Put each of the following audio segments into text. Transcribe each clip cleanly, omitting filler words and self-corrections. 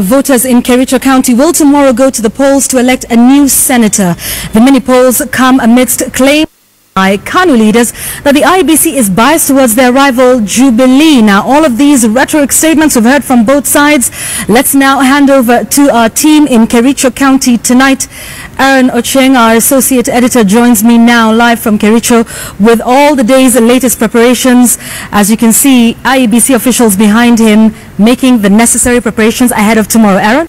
Voters in Kericho County will tomorrow go to the polls to elect a new senator. The mini polls come amidst claims by KANU leaders that the IEBC is biased towards their rival Jubilee. Now, all of these rhetoric statements we've heard from both sides. Let's now hand over to our team in Kericho County tonight. Aaron Ocheng, our associate editor, joins me now live from Kericho with all the day's latest preparations. As you can see, IEBC officials behind him making the necessary preparations ahead of tomorrow. Aaron?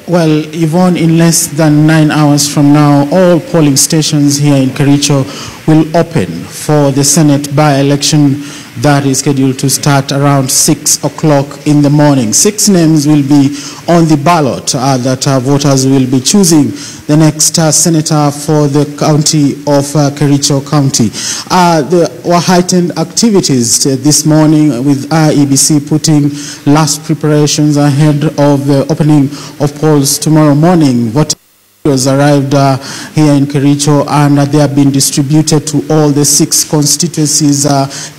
Well, Yvonne, in less than 9 hours from now, all polling stations here in Kericho will open for the Senate by-election that is scheduled to start around 6 o'clock in the morning. 6 names will be on the ballot that voters will be choosing the next senator for the county of Kericho County. There were heightened activities this morning with IEBC putting last preparations ahead of the opening of polls tomorrow morning. Voters arrived here in Kericho and they have been distributed to all the 6 constituencies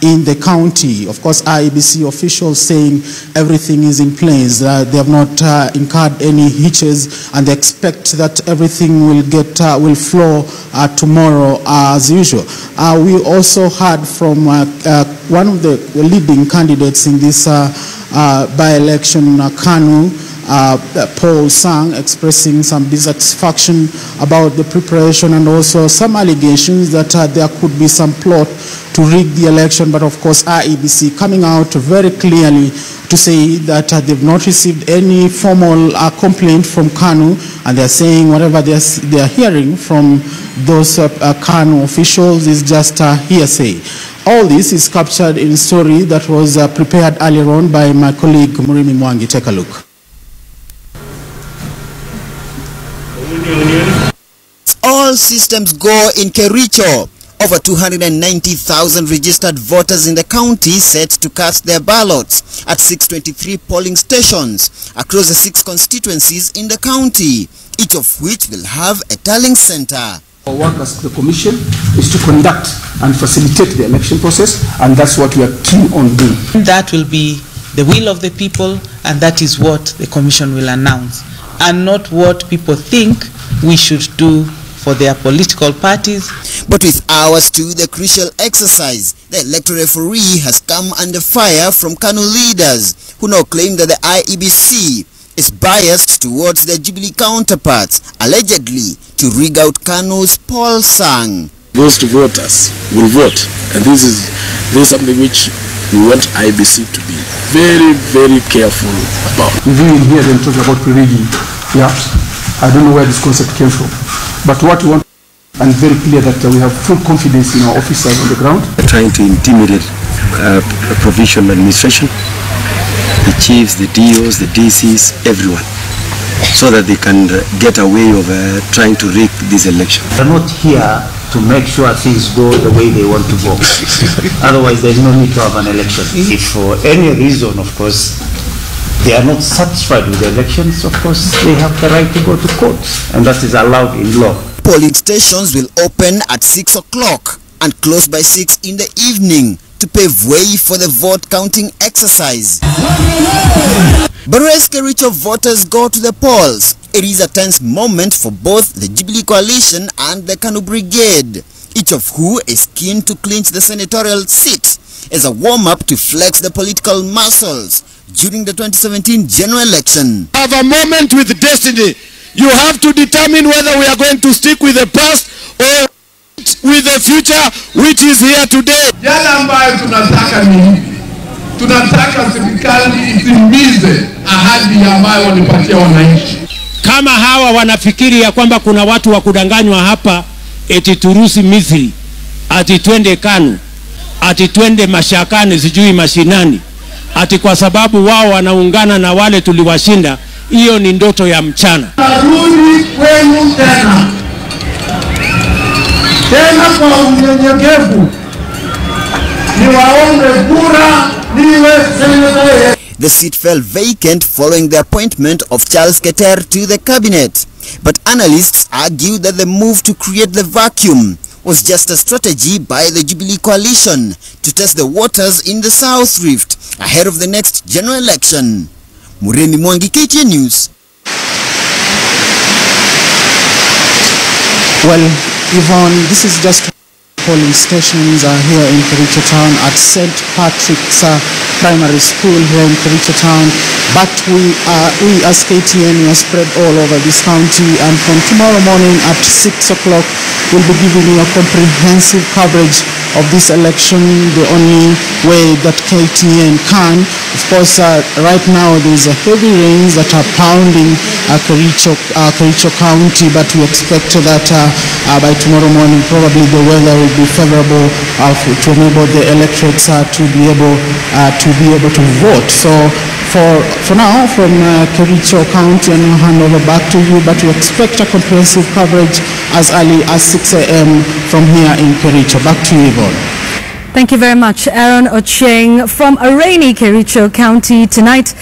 in the county. Of course, IEBC officials saying everything is in place. They have not incurred any hitches, and they expect that everything will flow tomorrow as usual. We also heard from one of the leading candidates in this by-election, KANU, Paul Sang, expressing some dissatisfaction about the preparation and also some allegations that there could be some plot to rig the election. But of course, IEBC coming out very clearly to say that they've not received any formal complaint from KANU, and they're saying whatever they're hearing from those KANU officials is just hearsay. All this is captured in a story that was prepared earlier on by my colleague Murimi Mwangi. Take a look. All systems go in Kericho. Over 290,000 registered voters in the county set to cast their ballots at 623 polling stations across the 6 constituencies in the county, each of which will have a tallying center. Our work as the commission is to conduct and facilitate the election process, and that's what we are keen on doing. That will be the will of the people, and that is what the commission will announce, and not what people think we should do for their political parties. But with hours to the crucial exercise, the electoral referee has come under fire from KANU leaders who now claim that the IEBC is biased towards their Jubilee counterparts, allegedly to rig out KANU's Paul Sang. Those voters will vote, and this is something which we want IEBC to be very, very careful about. If you hear them talking about pre-rigging, yeah, I don't know where this concept came from. But what we want, and very clear that we have full confidence in our officers on the ground. We're trying to intimidate provincial administration, the chiefs, the DOs, the DCs, everyone, so that they can get a way of trying to rig this election. They're not here to make sure things go the way they want to go. Otherwise, there's no need to have an election. If for any reason, of course, they are not satisfied with the elections, of course, they have the right to go to court, and that is allowed in law. Polling stations will open at 6 o'clock and close by 6 in the evening to pave way for the vote counting exercise. But as Kericho voters go to the polls, it is a tense moment for both the Jubilee coalition and the KANU brigade, each of who is keen to clinch the senatorial seat as a warm-up to flex the political muscles during the 2017 general election. Have a moment with destiny. You have to determine whether we are going to stick with the past or with the future which is here today. Yale ambayo tunataka ni hivi. Tunataka serikali itimize ahadi ambayo walipatia wananchi. Kama hawa wanafikiri ya kwamba kuna watu wa kudanganywa hapa, eti turusi Misri, ati twende KANU, ati twende mashakani, sijui mashinani, ati kwa sababu wao wanaungana na wale tuliwashinda, hiyo ni ndoto ya mchana. Narudi kwenu tena. Tena kwa unyenyekevu. Niwaombe kura niwe seneta. The seat fell vacant following the appointment of Charles Keter to the cabinet. But analysts argue that the move to create the vacuum was just a strategy by the Jubilee coalition to test the waters in the South Rift ahead of the next general election. Muremi Mwangi, KTN News. Well, Yvonne, this is just polling stations here in Kericho Town at St. Patrick's Primary School here in Kericho Town. But we as KTN are spread all over this county, and from tomorrow morning at 6 o'clock we'll be giving you a comprehensive coverage of this election the only way that KTN can. Of course, right now there's a heavy rains that are pounding Kericho County, but we expect that by tomorrow morning probably the weather will be favorable to enable the electorates to be able to vote. So for now, from Kericho County, and I'll hand over back to you, but we expect a comprehensive coverage as early as 6 a.m. from here in Kericho. Back to you, Yvonne. Thank you very much, Aaron Ochieng from a rainy Kericho County tonight.